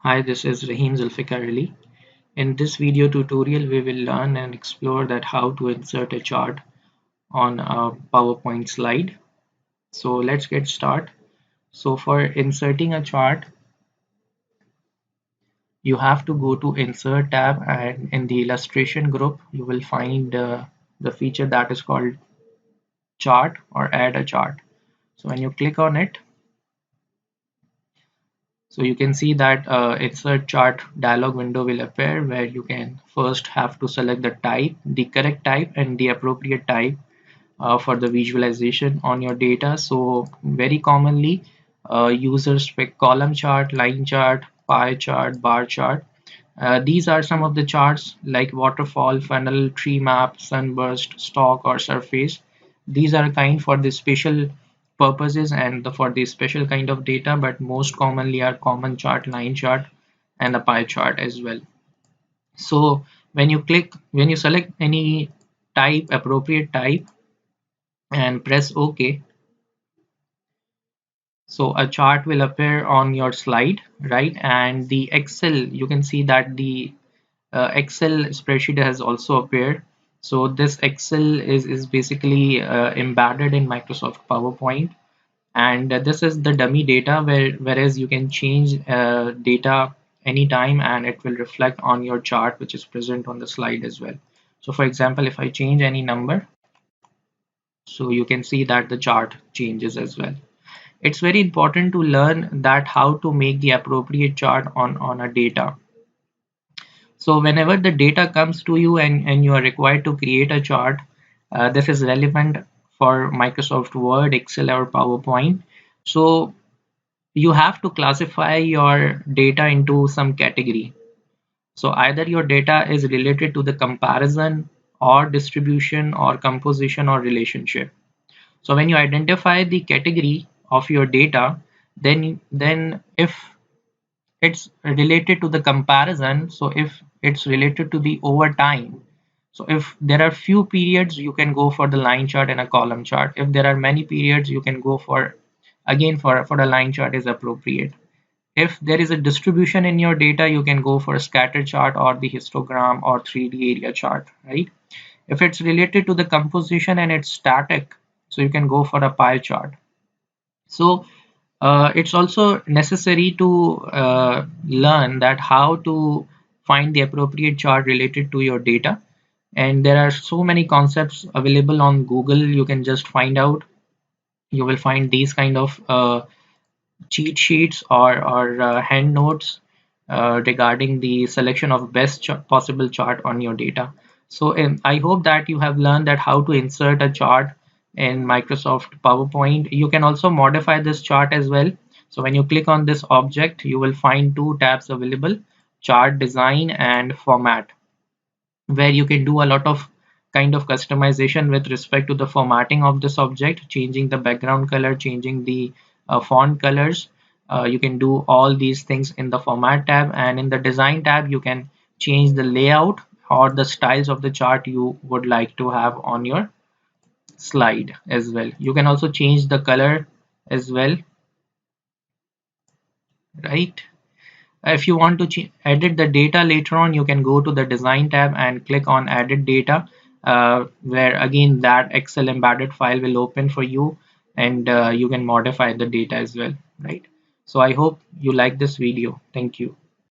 Hi, this is Rahim Zulfikar Ali. In this video tutorial, we will learn and explore that how to insert a chart on a PowerPoint slide. So let's get started. So for inserting a chart, you have to go to Insert tab, and in the illustration group, you will find the feature that is called Chart or Add a Chart. So when you click on it, so you can see that insert chart dialog window will appear, where you can first have to select the type, the correct type and the appropriate type for the visualization on your data. So very commonly users pick column chart, line chart, pie chart, bar chart. These are some of the charts like waterfall, funnel, tree map, sunburst, stock or surface. These are kind for the special purposes and for the special kind of data, but most commonly are common chart, line chart and a pie chart as well. So when you select any type, appropriate type, and press OK, so a chart will appear on your slide, right? And the Excel, you can see that the Excel spreadsheet has also appeared. So this Excel is basically embedded in Microsoft PowerPoint, and this is the dummy data, whereas you can change data anytime and it will reflect on your chart which is present on the slide as well. So for example, if I change any number, so you can see that the chart changes as well. It's very important to learn that how to make the appropriate chart on a data. So whenever the data comes to you and you are required to create a chart, this is relevant for Microsoft Word, Excel or PowerPoint. So you have to classify your data into some category. So either your data is related to the comparison or distribution or composition or relationship. So when you identify the category of your data, then if it's related to the comparison, so if it's related to the over time, so if there are few periods, you can go for the line chart and a column chart. If there are many periods, you can go for again for the line chart is appropriate. If there is a distribution in your data, you can go for a scatter chart or the histogram or 3D area chart, right? If it's related to the composition and it's static, so you can go for a pie chart. So it's also necessary to learn that how to find the appropriate chart related to your data. And there are so many concepts available on Google. You can just find out. You will find these kind of cheat sheets or hand notes regarding the selection of best possible chart on your data. So I hope that you have learned that how to insert a chart in Microsoft PowerPoint. You can also modify this chart as well. So when you click on this object, you will find two tabs available: chart design and format, where you can do a lot of kind of customization with respect to the formatting of this object, changing the background color, changing the font colors. You can do all these things in the format tab, and in the design tab you can change the layout or the styles of the chart you would like to have on your slide as well. You can also change the color as well, right? If you want to edit the data later on, you can go to the design tab and click on edit data, where again that Excel embedded file will open for you, and you can modify the data as well, right? So I hope you like this video. Thank you.